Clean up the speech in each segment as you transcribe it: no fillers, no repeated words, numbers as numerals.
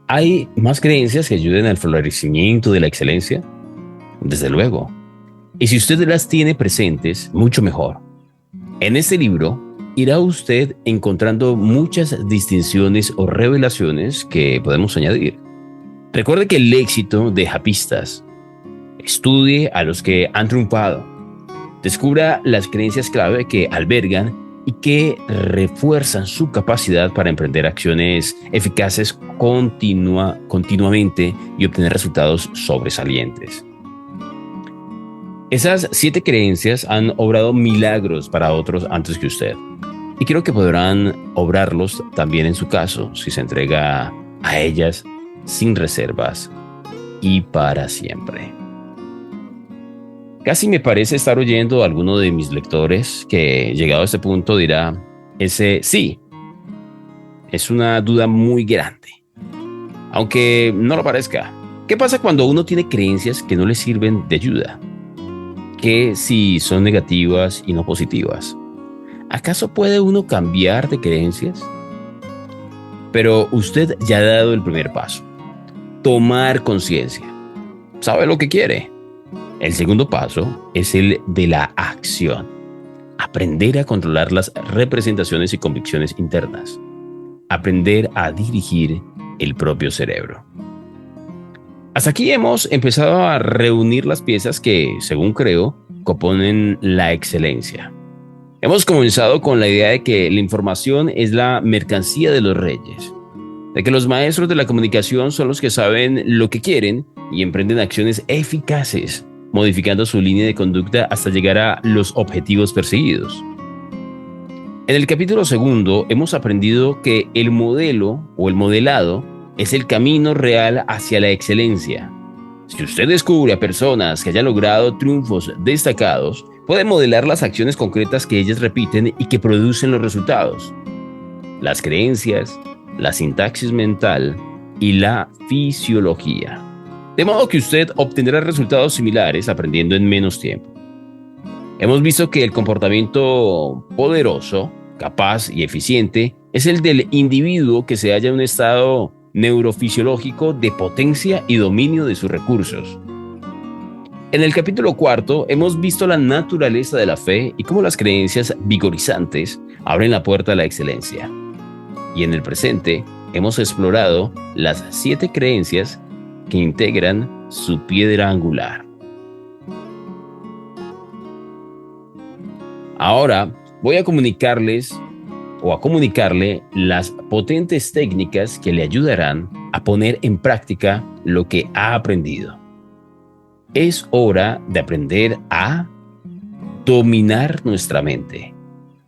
¿Hay más creencias que ayuden al florecimiento de la excelencia? Desde luego. Y si usted las tiene presentes, mucho mejor. En este libro irá usted encontrando muchas distinciones o revelaciones que podemos añadir. Recuerde que el éxito deja pistas. Estudie a los que han triunfado. Descubra las creencias clave que albergan y que refuerzan su capacidad para emprender acciones eficaces continuamente y obtener resultados sobresalientes. Esas 7 creencias han obrado milagros para otros antes que usted. Y creo que podrán obrarlos también en su caso si se entrega a ellas sin reservas y para siempre. Casi me parece estar oyendo a alguno de mis lectores que, llegado a este punto, dirá, ese sí, es una duda muy grande. Aunque no lo parezca. ¿Qué pasa cuando uno tiene creencias que no le sirven de ayuda? ¿Qué si son negativas y no positivas? ¿Acaso puede uno cambiar de creencias? Pero usted ya ha dado el primer paso. Tomar conciencia. ¿Sabe lo que quiere? El segundo paso es el de la acción. Aprender a controlar las representaciones y convicciones internas. Aprender a dirigir el propio cerebro. Hasta aquí hemos empezado a reunir las piezas que, según creo, componen la excelencia. Hemos comenzado con la idea de que la información es la mercancía de los reyes, de que los maestros de la comunicación son los que saben lo que quieren y emprenden acciones eficaces, modificando su línea de conducta hasta llegar a los objetivos perseguidos. En el capítulo segundo hemos aprendido que el modelo o el modelado es el camino real hacia la excelencia. Si usted descubre a personas que hayan logrado triunfos destacados, puede modelar las acciones concretas que ellas repiten y que producen los resultados. Las creencias, la sintaxis mental y la fisiología. De modo que usted obtendrá resultados similares aprendiendo en menos tiempo. Hemos visto que el comportamiento poderoso, capaz y eficiente es el del individuo que se halla en un estado neurofisiológico de potencia y dominio de sus recursos. En el capítulo cuarto hemos visto la naturaleza de la fe y cómo las creencias vigorizantes abren la puerta a la excelencia. Y en el presente hemos explorado las 7 creencias que integran su piedra angular. Ahora voy a comunicarle las potentes técnicas que le ayudarán a poner en práctica lo que ha aprendido. Es hora de aprender a dominar nuestra mente,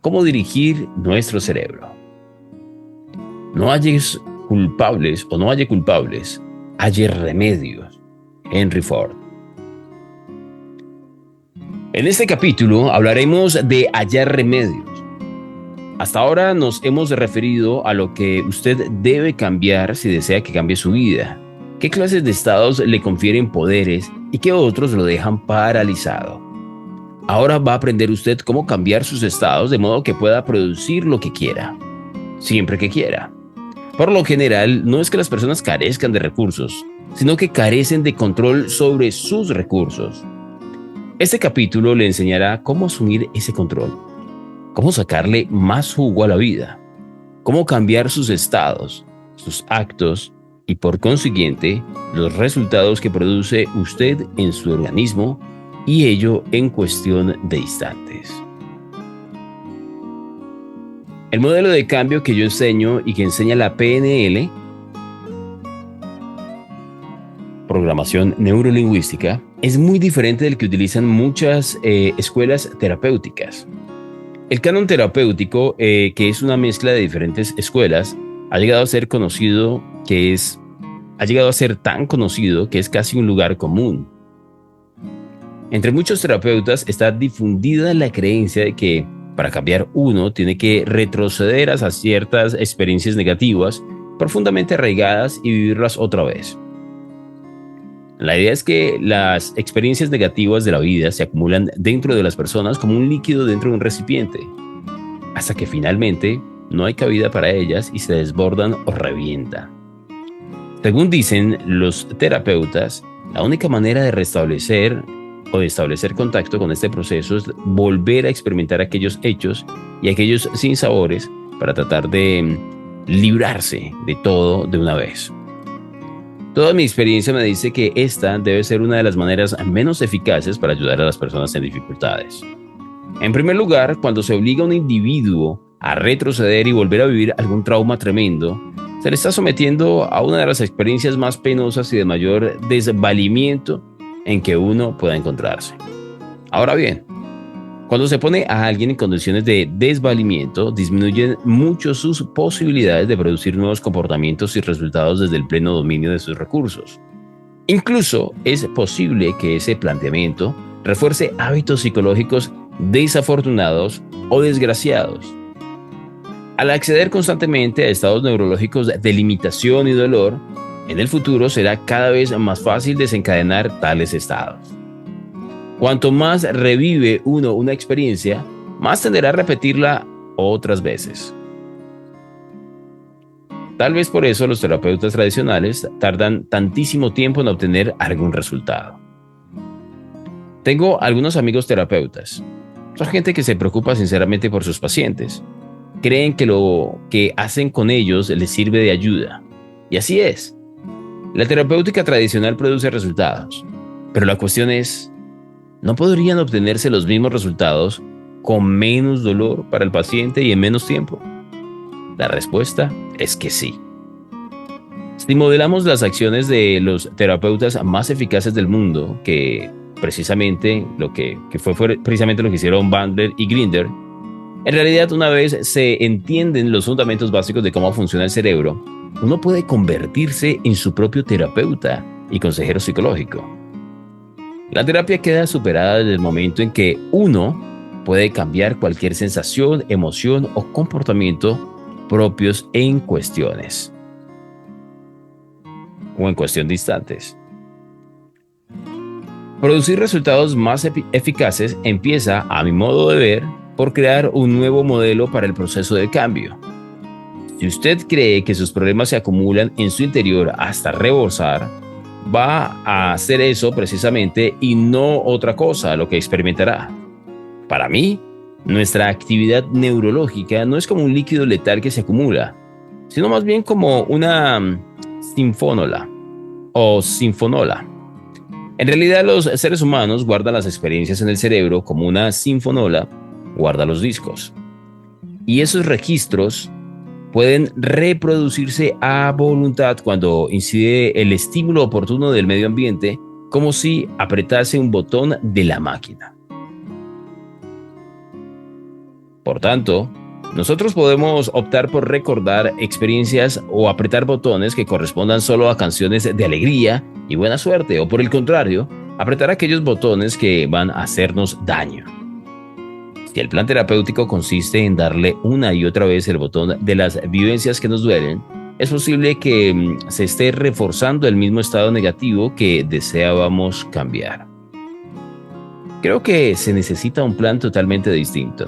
cómo dirigir nuestro cerebro. No halles culpables o no halle culpables, halle remedios. Henry Ford. En este capítulo hablaremos de hallar remedios. Hasta ahora nos hemos referido a lo que usted debe cambiar si desea que cambie su vida, qué clases de estados le confieren poderes y qué otros lo dejan paralizado. Ahora va a aprender usted cómo cambiar sus estados de modo que pueda producir lo que quiera, siempre que quiera. Por lo general, no es que las personas carezcan de recursos, sino que carecen de control sobre sus recursos. Este capítulo le enseñará cómo asumir ese control, cómo sacarle más jugo a la vida, cómo cambiar sus estados, sus actos y por consiguiente los resultados que produce usted en su organismo y ello en cuestión de instantes. El modelo de cambio que yo enseño y que enseña la PNL, programación neurolingüística, es muy diferente del que utilizan muchas escuelas terapéuticas. El canon terapéutico, que es una mezcla de diferentes escuelas, ha llegado a ser tan conocido que es casi un lugar común. Entre muchos terapeutas está difundida la creencia de que para cambiar uno tiene que retroceder hacia ciertas experiencias negativas profundamente arraigadas y vivirlas otra vez. La idea es que las experiencias negativas de la vida se acumulan dentro de las personas como un líquido dentro de un recipiente, hasta que finalmente no hay cabida para ellas y se desbordan o revientan. Según dicen los terapeutas, la única manera de restablecer o de establecer contacto con este proceso es volver a experimentar aquellos hechos y aquellos sinsabores para tratar de librarse de todo de una vez. Toda mi experiencia me dice que esta debe ser una de las maneras menos eficaces para ayudar a las personas en dificultades. En primer lugar, cuando se obliga a un individuo a retroceder y volver a vivir algún trauma tremendo, se le está sometiendo a una de las experiencias más penosas y de mayor desvalimiento en que uno pueda encontrarse. Ahora bien, cuando se pone a alguien en condiciones de desvalimiento, disminuyen mucho sus posibilidades de producir nuevos comportamientos y resultados desde el pleno dominio de sus recursos. Incluso es posible que ese planteamiento refuerce hábitos psicológicos desafortunados o desgraciados. Al acceder constantemente a estados neurológicos de limitación y dolor, en el futuro será cada vez más fácil desencadenar tales estados. Cuanto más revive uno una experiencia, más tenderá a repetirla otras veces. Tal vez por eso los terapeutas tradicionales tardan tantísimo tiempo en obtener algún resultado. Tengo algunos amigos terapeutas. Son gente que se preocupa sinceramente por sus pacientes. Creen que lo que hacen con ellos les sirve de ayuda. Y así es. La terapéutica tradicional produce resultados. Pero la cuestión es, ¿no podrían obtenerse los mismos resultados con menos dolor para el paciente y en menos tiempo? La respuesta es que sí. Si modelamos las acciones de los terapeutas más eficaces del mundo, que precisamente fue precisamente lo que hicieron Bandler y Grinder, en realidad, una vez se entienden los fundamentos básicos de cómo funciona el cerebro, uno puede convertirse en su propio terapeuta y consejero psicológico. La terapia queda superada desde el momento en que uno puede cambiar cualquier sensación, emoción o comportamiento propios en cuestiones o en cuestión de instantes. Producir resultados más eficaces empieza, a mi modo de ver, por crear un nuevo modelo para el proceso de cambio. Si usted cree que sus problemas se acumulan en su interior hasta rebosar, va a hacer eso precisamente y no otra cosa lo que experimentará. Para mí, nuestra actividad neurológica no es como un líquido letal que se acumula, sino más bien como una sinfónola o sinfonola. En realidad, los seres humanos guardan las experiencias en el cerebro como una sinfonola guarda los discos. Y esos registros pueden reproducirse a voluntad cuando incide el estímulo oportuno del medio ambiente, como si apretase un botón de la máquina. Por tanto, nosotros podemos optar por recordar experiencias o apretar botones que correspondan solo a canciones de alegría y buena suerte, o por el contrario, apretar aquellos botones que van a hacernos daño. Si el plan terapéutico consiste en darle una y otra vez el botón de las vivencias que nos duelen, es posible que se esté reforzando el mismo estado negativo que deseábamos cambiar. Creo que se necesita un plan totalmente distinto.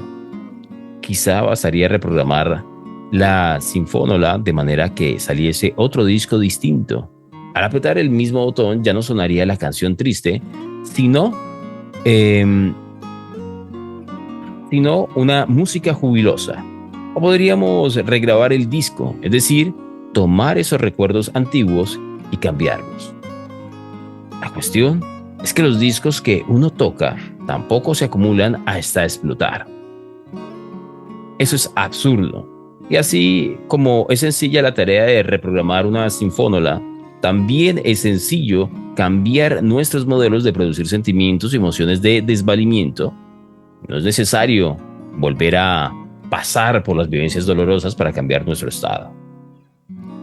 Quizá bastaría reprogramar la sinfónola de manera que saliese otro disco distinto. Al apretar el mismo botón ya no sonaría la canción triste, sino una música jubilosa. O podríamos regrabar el disco, es decir, tomar esos recuerdos antiguos y cambiarlos. La cuestión es que los discos que uno toca tampoco se acumulan hasta explotar. Eso es absurdo. Y así como es sencilla la tarea de reprogramar una sinfónola, también es sencillo cambiar nuestros modelos de producir sentimientos y emociones de desvalimiento. No es necesario volver a pasar por las vivencias dolorosas para cambiar nuestro estado.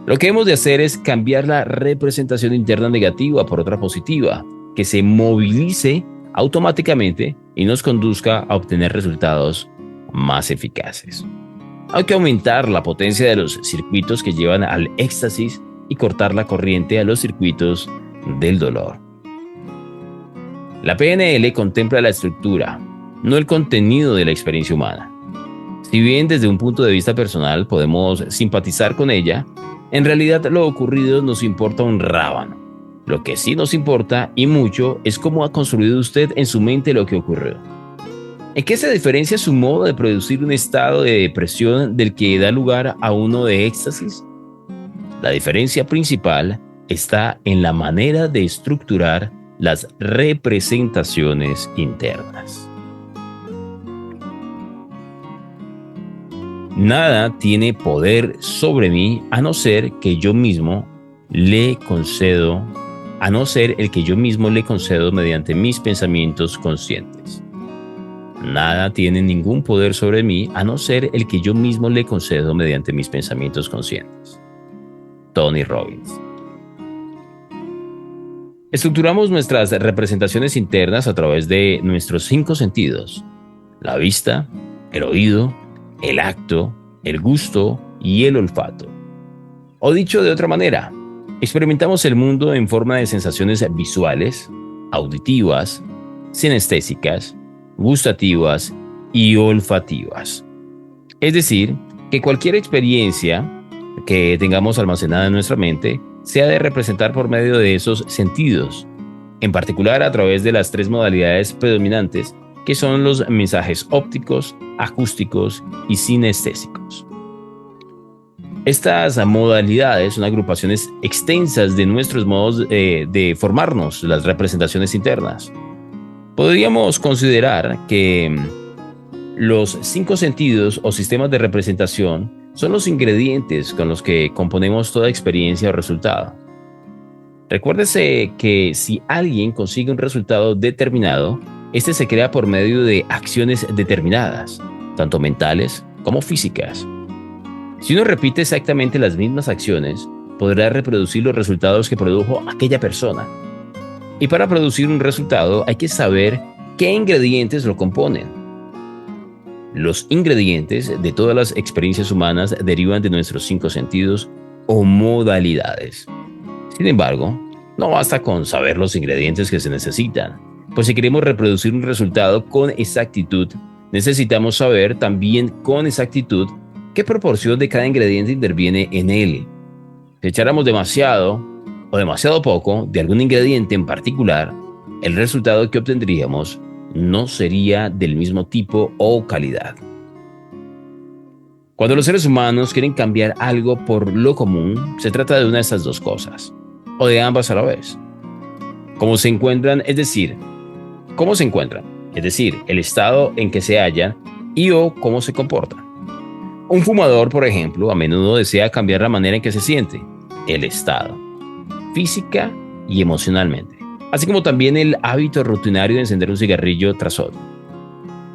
Lo que hemos de hacer es cambiar la representación interna negativa por otra positiva, que se movilice automáticamente y nos conduzca a obtener resultados más eficaces. Hay que aumentar la potencia de los circuitos que llevan al éxtasis y cortar la corriente a los circuitos del dolor. La PNL contempla la estructura, no el contenido de la experiencia humana. Si bien desde un punto de vista personal podemos simpatizar con ella, En realidad lo ocurrido nos importa un rábano. Lo que sí nos importa y mucho es cómo ha construido usted en su mente lo que ocurrió. ¿En qué se diferencia su modo de producir un estado de depresión del que da lugar a uno de éxtasis? La diferencia principal está en la manera de estructurar las representaciones internas. Nada tiene poder sobre mí a no ser el que yo mismo le concedo mediante mis pensamientos conscientes. Nada tiene ningún poder sobre mí a no ser el que yo mismo le concedo mediante mis pensamientos conscientes. Tony Robbins. Estructuramos nuestras representaciones internas a través de nuestros 5 sentidos: la vista, el oído, el acto, el gusto y el olfato. O dicho de otra manera, experimentamos el mundo en forma de sensaciones visuales, auditivas, sinestésicas, gustativas y olfativas. Es decir, que cualquier experiencia que tengamos almacenada en nuestra mente se ha de representar por medio de esos sentidos, en particular a través de las 3 modalidades predominantes, que son los mensajes ópticos, acústicos y sinestésicos. Estas modalidades son agrupaciones extensas de nuestros modos de formarnos las representaciones internas. Podríamos considerar que los 5 sentidos o sistemas de representación son los ingredientes con los que componemos toda experiencia o resultado. Recuérdese que si alguien consigue un resultado determinado, este se crea por medio de acciones determinadas, tanto mentales como físicas. Si uno repite exactamente las mismas acciones, podrá reproducir los resultados que produjo aquella persona. Y para producir un resultado hay que saber qué ingredientes lo componen. Los ingredientes de todas las experiencias humanas derivan de nuestros 5 sentidos o modalidades. Sin embargo, no basta con saber los ingredientes que se necesitan, pues si queremos reproducir un resultado con exactitud, necesitamos saber también con exactitud qué proporción de cada ingrediente interviene en él. Si echáramos demasiado o demasiado poco de algún ingrediente en particular, el resultado que obtendríamos no sería del mismo tipo o calidad. Cuando los seres humanos quieren cambiar algo por lo común, se trata de una de estas 2 cosas, o de ambas a la vez. ¿Cómo se encuentran? Es decir, el estado en que se hallan y o cómo se comportan. Un fumador, por ejemplo, a menudo desea cambiar la manera en que se siente, el estado, física y emocionalmente, así como también el hábito rutinario de encender un cigarrillo tras otro.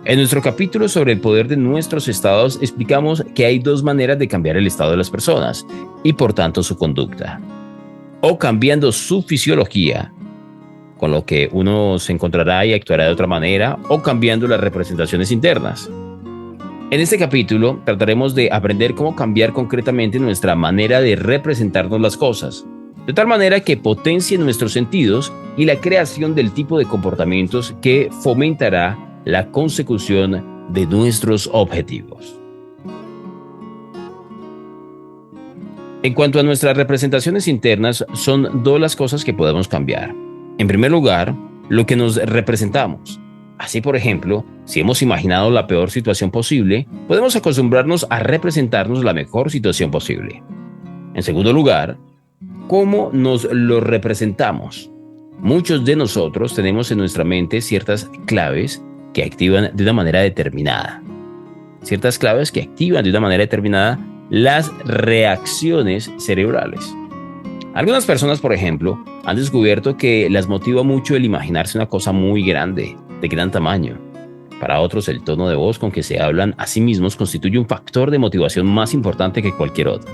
En nuestro capítulo sobre el poder de nuestros estados explicamos que hay 2 maneras de cambiar el estado de las personas y por tanto su conducta. O cambiando su fisiología, con lo que uno se encontrará y actuará de otra manera, o cambiando las representaciones internas. En este capítulo trataremos de aprender cómo cambiar concretamente nuestra manera de representarnos las cosas, de tal manera que potencie nuestros sentidos y la creación del tipo de comportamientos que fomentará la consecución de nuestros objetivos. En cuanto a nuestras representaciones internas, son 2 las cosas que podemos cambiar. En primer lugar, lo que nos representamos. Así, por ejemplo, si hemos imaginado la peor situación posible, podemos acostumbrarnos a representarnos la mejor situación posible. En segundo lugar, ¿cómo nos lo representamos? Muchos de nosotros tenemos en nuestra mente ciertas claves que activan de una manera determinada. Las reacciones cerebrales. Algunas personas, por ejemplo, han descubierto que las motiva mucho el imaginarse una cosa muy grande, de gran tamaño. Para otros, el tono de voz con que se hablan a sí mismos constituye un factor de motivación más importante que cualquier otro.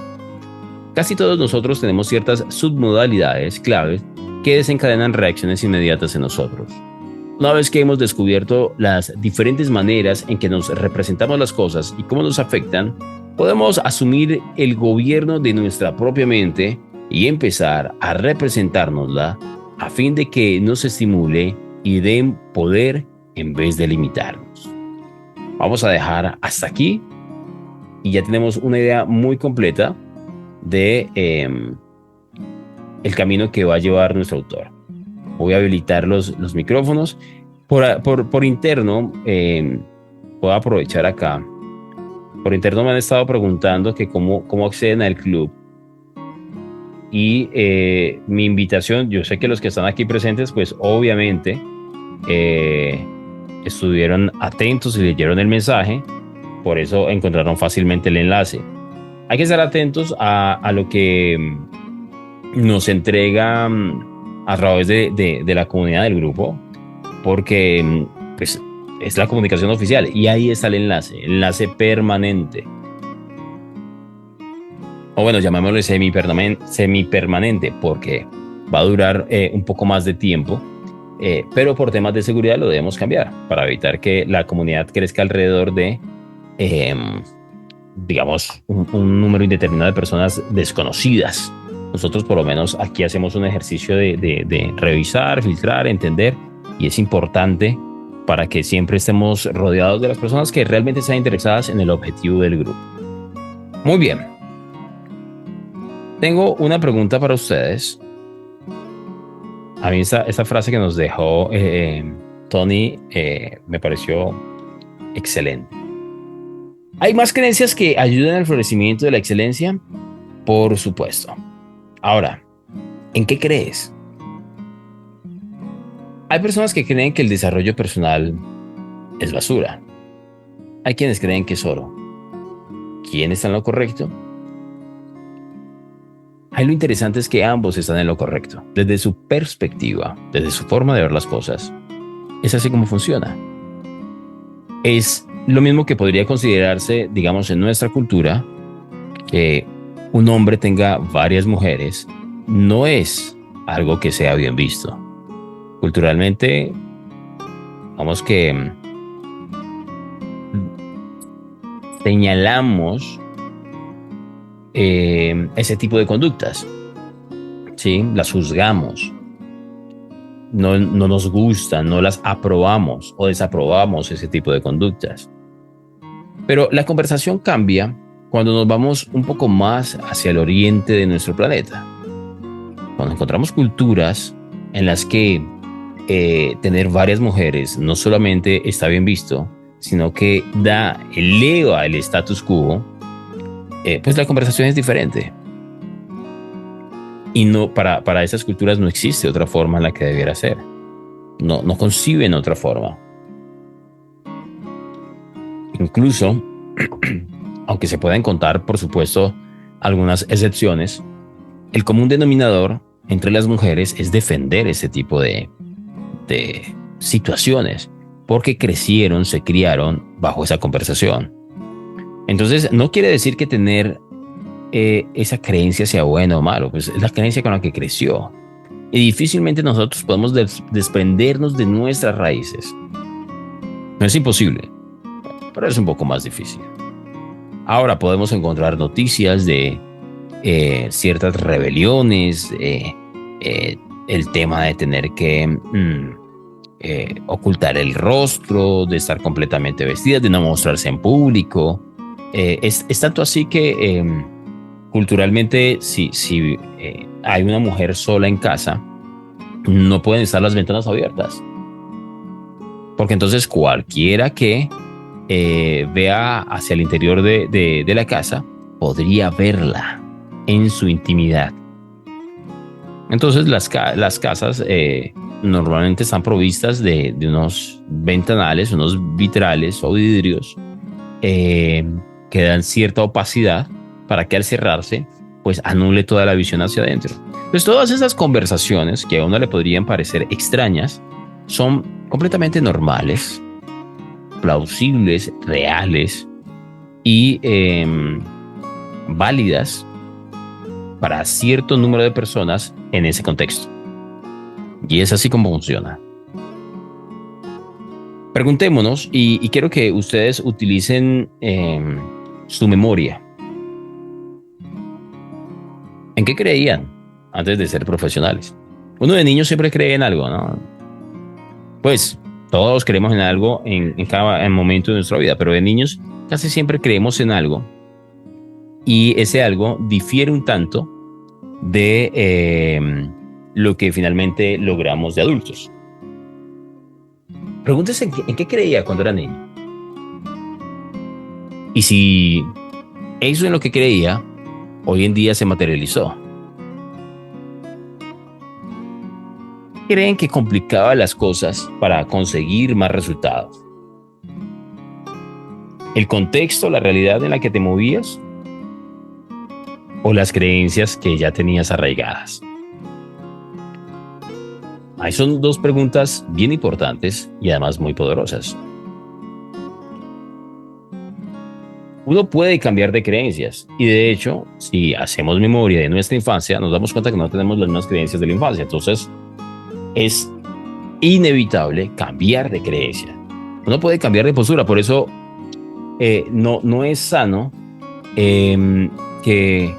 Casi todos nosotros tenemos ciertas submodalidades claves que desencadenan reacciones inmediatas en nosotros. Una vez que hemos descubierto las diferentes maneras en que nos representamos las cosas y cómo nos afectan, podemos asumir el gobierno de nuestra propia mente y empezar a representárnosla a fin de que nos estimule y dé poder en vez de limitarnos. Vamos a dejar hasta aquí y ya tenemos una idea muy completa de el camino que va a llevar nuestro autor. Voy a habilitar los micrófonos. Por interno, puedo aprovechar acá. Por interno me han estado preguntando que cómo acceden al club. Y mi invitación, yo sé que los que están aquí presentes, pues obviamente estuvieron atentos y leyeron el mensaje, por eso encontraron fácilmente el enlace. Hay que estar atentos a lo que nos entrega a través de la comunidad del grupo, porque pues, es la comunicación oficial y ahí está el enlace permanente. O bueno, llamémosle semipermanente porque va a durar un poco más de tiempo, pero por temas de seguridad lo debemos cambiar para evitar que la comunidad crezca alrededor de, digamos, un número indeterminado de personas desconocidas. Nosotros por lo menos aquí hacemos un ejercicio de revisar, filtrar, entender, y es importante para que siempre estemos rodeados de las personas que realmente están interesadas en el objetivo del grupo. Muy bien. Tengo una pregunta para ustedes. A mí esa frase que nos dejó Tony me pareció excelente. ¿Hay más creencias que ayudan al florecimiento de la excelencia? Por supuesto. Ahora, ¿en qué crees? Hay personas que creen que el desarrollo personal es basura. Hay quienes creen que es oro. ¿Quién está en lo correcto? Ahí lo interesante es que ambos están en lo correcto, desde su perspectiva, desde su forma de ver las cosas. Es así como funciona. Es lo mismo que podría considerarse, digamos, en nuestra cultura, que un hombre tenga varias mujeres no es algo que sea bien visto. Culturalmente, vamos que señalamos ese tipo de conductas, ¿sí? Las juzgamos, no nos gustan, no las aprobamos o desaprobamos ese tipo de conductas. Pero la conversación cambia cuando nos vamos un poco más hacia el oriente de nuestro planeta. Cuando encontramos culturas en las que tener varias mujeres no solamente está bien visto, sino que eleva el status quo, pues la conversación es diferente. Y no, para esas culturas no existe otra forma en la que debiera ser. No conciben otra forma. Incluso, aunque se puedan contar, por supuesto, algunas excepciones, el común denominador entre las mujeres es defender ese tipo de situaciones, porque se criaron bajo esa conversación. Entonces, no quiere decir que tener esa creencia sea bueno o malo, pues es la creencia con la que creció. Y difícilmente nosotros podemos desprendernos de nuestras raíces. No es imposible, pero es un poco más difícil. Ahora podemos encontrar noticias de ciertas rebeliones, el tema de tener que ocultar el rostro, de estar completamente vestidas, de no mostrarse en público. Es tanto así que culturalmente, si hay una mujer sola en casa, no pueden estar las ventanas abiertas. Porque entonces cualquiera que vea hacia el interior de la casa podría verla en su intimidad. Entonces las casas normalmente están provistas de unos ventanales, unos vitrales o vidrios que dan cierta opacidad para que al cerrarse pues anule toda la visión hacia adentro. Pues todas esas conversaciones que a uno le podrían parecer extrañas son completamente normales, plausibles, reales y válidas para cierto número de personas en ese contexto. Y es así como funciona. Preguntémonos, y quiero que ustedes utilicen su memoria. ¿En qué creían antes de ser profesionales? Uno de niño siempre cree en algo, ¿no? Pues todos creemos en algo en cada momento de nuestra vida, pero de niños casi siempre creemos en algo y ese algo difiere un tanto de lo que finalmente logramos de adultos. Pregúntese en qué creía cuando era niño. Y si eso en lo que creía hoy en día se materializó. ¿Creen que complicaba las cosas para conseguir más resultados? ¿El contexto, la realidad en la que te movías? ¿O las creencias que ya tenías arraigadas? Ahí son dos preguntas bien importantes y además muy poderosas. Uno puede cambiar de creencias y de hecho, si hacemos memoria de nuestra infancia, nos damos cuenta que no tenemos las mismas creencias de la infancia. Entonces, es inevitable cambiar de creencia. Uno puede cambiar de postura, por eso no es sano que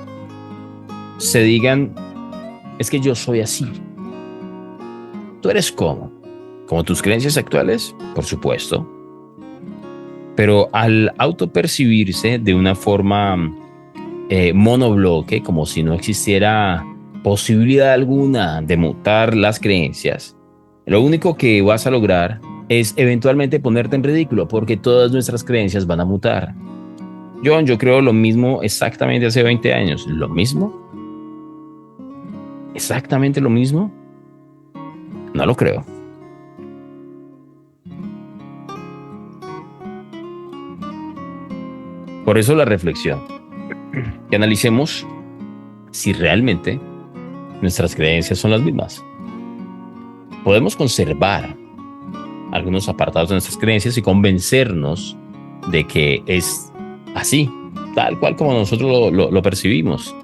se digan, es que yo soy así. ¿Tú eres cómo? ¿Como tus creencias actuales? Por supuesto. Pero al autopercibirse de una forma monobloque, como si no existiera posibilidad alguna de mutar las creencias, lo único que vas a lograr es eventualmente ponerte en ridículo, porque todas nuestras creencias van a mutar. John, yo creo lo mismo exactamente hace 20 años. ¿Lo mismo? ¿Exactamente lo mismo? No lo creo. Por eso la reflexión. Que analicemos si realmente nuestras creencias son las mismas. Podemos conservar algunos apartados de nuestras creencias y convencernos de que es así, tal cual como nosotros lo percibimos.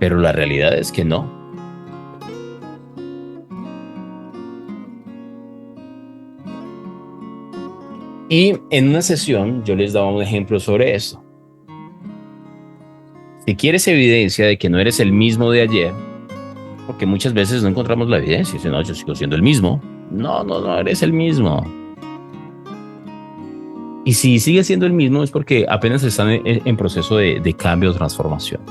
Pero la realidad es que no. Y en una sesión yo les daba un ejemplo sobre eso. Si quieres evidencia de que no eres el mismo de ayer, porque muchas veces no encontramos la evidencia, si no, yo sigo siendo el mismo. No eres el mismo. Y si sigues siendo el mismo es porque apenas están en proceso de cambio o transformación.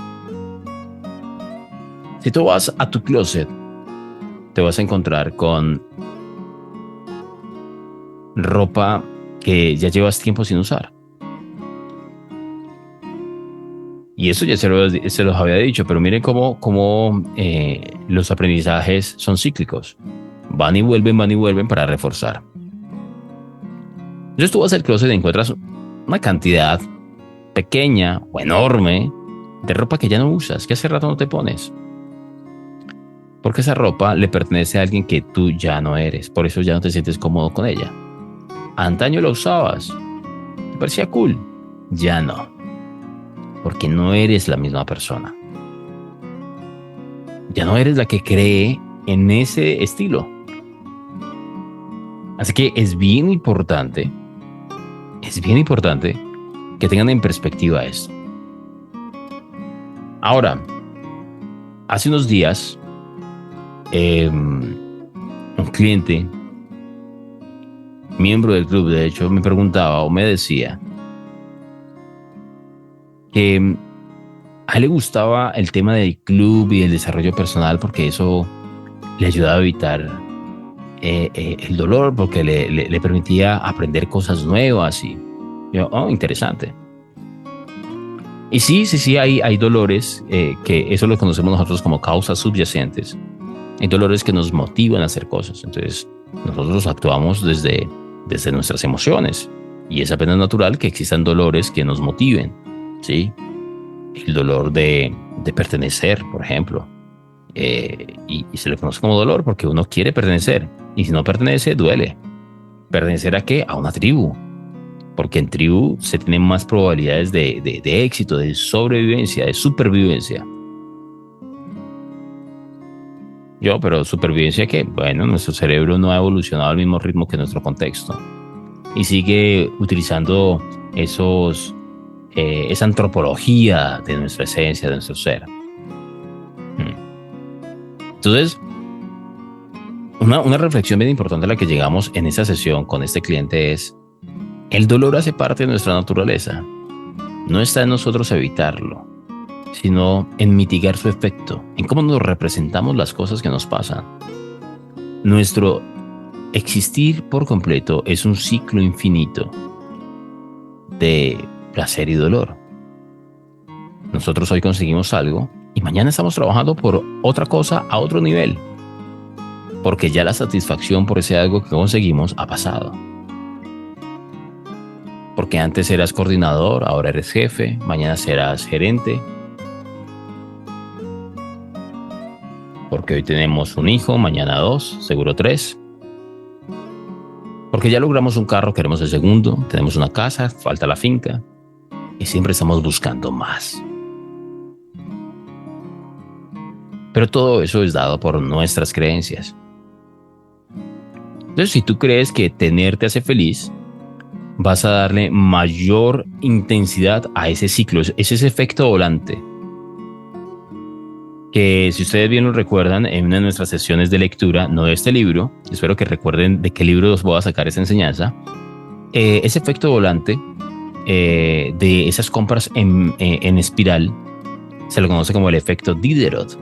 Si tú vas a tu closet, te vas a encontrar con ropa que ya llevas tiempo sin usar. Y eso ya se los había dicho, pero miren cómo los aprendizajes son cíclicos. Van y vuelven para reforzar. Entonces tú vas al closet y encuentras una cantidad pequeña o enorme de ropa que ya no usas, que hace rato no te pones. Porque esa ropa le pertenece a alguien que tú ya no eres, por eso ya no te sientes cómodo con ella. Antaño la usabas, te parecía cool, ya no, porque no eres la misma persona. Ya no eres la que cree en ese estilo. Así que es bien importante que tengan en perspectiva esto. Ahora, hace unos días, un cliente, miembro del club, de hecho, me preguntaba o me decía que a él le gustaba el tema del club y el desarrollo personal porque eso le ayudaba a evitar el dolor, porque le permitía aprender cosas nuevas. Y yo, interesante. Y sí, hay dolores que eso lo conocemos nosotros como causas subyacentes. Hay dolores que nos motivan a hacer cosas. Entonces, nosotros actuamos desde nuestras emociones. Y es apenas natural que existan dolores que nos motiven, ¿sí? El dolor de pertenecer, por ejemplo. Y se le conoce como dolor porque uno quiere pertenecer. Y si no pertenece, duele. ¿Pertenecer a qué? A una tribu. Porque en tribu se tienen más probabilidades de éxito, de sobrevivencia, de supervivencia. Pero supervivencia ¿qué? Bueno, nuestro cerebro no ha evolucionado al mismo ritmo que nuestro contexto. Y sigue utilizando esa antropología de nuestra esencia, de nuestro ser. Entonces, una reflexión bien importante a la que llegamos en esta sesión con este cliente es: el dolor hace parte de nuestra naturaleza. no está en nosotros evitarlo, sino en mitigar su efecto, en cómo nos representamos las cosas que nos pasan. Nuestro existir por completo es un ciclo infinito de placer y dolor. Nosotros hoy conseguimos algo y mañana estamos trabajando por otra cosa a otro nivel, porque ya la satisfacción por ese algo que conseguimos ha pasado. Porque antes eras coordinador, ahora eres jefe, mañana serás gerente. Porque hoy tenemos un hijo, mañana 2, seguro 3. Porque ya logramos un carro, queremos el segundo, tenemos una casa, falta la finca. Y siempre estamos buscando más. Pero todo eso es dado por nuestras creencias. Entonces, si tú crees que tener te hace feliz, vas a darle mayor intensidad a ese ciclo. Es ese efecto volante. Que si ustedes bien lo recuerdan, en una de nuestras sesiones de lectura, no de este libro, espero que recuerden de qué libro os voy a sacar esa enseñanza, ese efecto volante de esas compras en espiral se lo conoce como el efecto Diderot.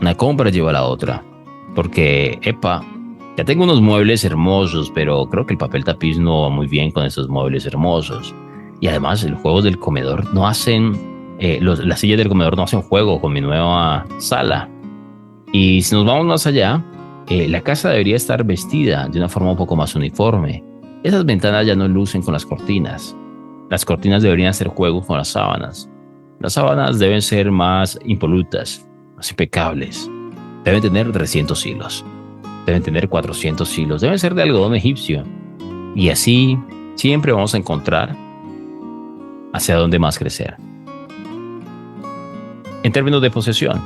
Una compra lleva a la otra, porque, ya tengo unos muebles hermosos, pero creo que el papel tapiz no va muy bien con esos muebles hermosos. Y además, los juegos del comedor no hacen... las sillas del comedor no hacen juego con mi nueva sala. Y si nos vamos más allá, la casa debería estar vestida de una forma un poco más uniforme. Esas ventanas ya no lucen con las cortinas. Las cortinas deberían hacer juego con las sábanas. Las sábanas deben ser más impolutas, más impecables. Deben tener 300 hilos. Deben tener 400 hilos. Deben ser de algodón egipcio. Y así siempre vamos a encontrar hacia dónde más crecer. En términos de posesión,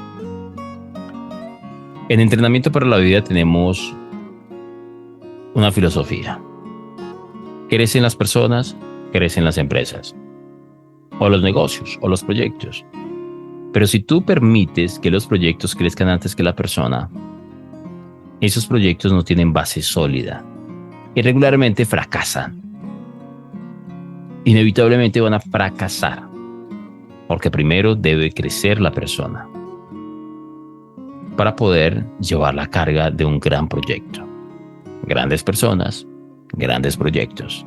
en entrenamiento para la vida tenemos una filosofía. Crecen las personas, crecen las empresas, o los negocios, o los proyectos. Pero si tú permites que los proyectos crezcan antes que la persona, esos proyectos no tienen base sólida y regularmente fracasan. Inevitablemente van a fracasar. Porque primero debe crecer la persona para poder llevar la carga de un gran proyecto. Grandes personas, grandes proyectos.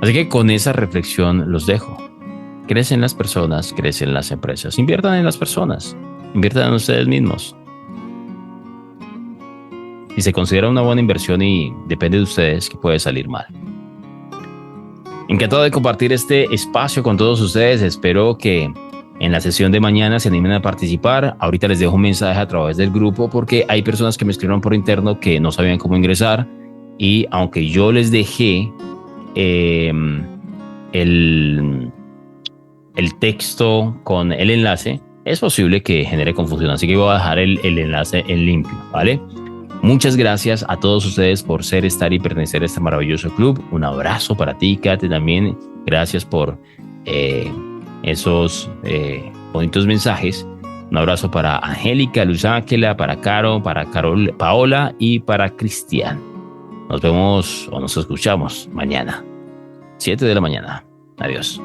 Así que con esa reflexión los dejo. Crecen las personas, crecen las empresas. Inviertan en las personas, inviertan en ustedes mismos. Si se considera una buena inversión y depende de ustedes, que puede salir mal. Encantado de compartir este espacio con todos ustedes. Espero que en la sesión de mañana se animen a participar. Ahorita les dejo un mensaje a través del grupo porque hay personas que me escribieron por interno que no sabían cómo ingresar. Y aunque yo les dejé el texto con el enlace, es posible que genere confusión. Así que voy a dejar el enlace en limpio, ¿vale? Muchas gracias a todos ustedes por ser, estar y pertenecer a este maravilloso club. Un abrazo para ti, Kate, también. Gracias por esos bonitos mensajes. Un abrazo para Angélica, Luz Ángela, para Caro, para Paola y para Cristian. Nos vemos o nos escuchamos mañana, 7 de la mañana. Adiós.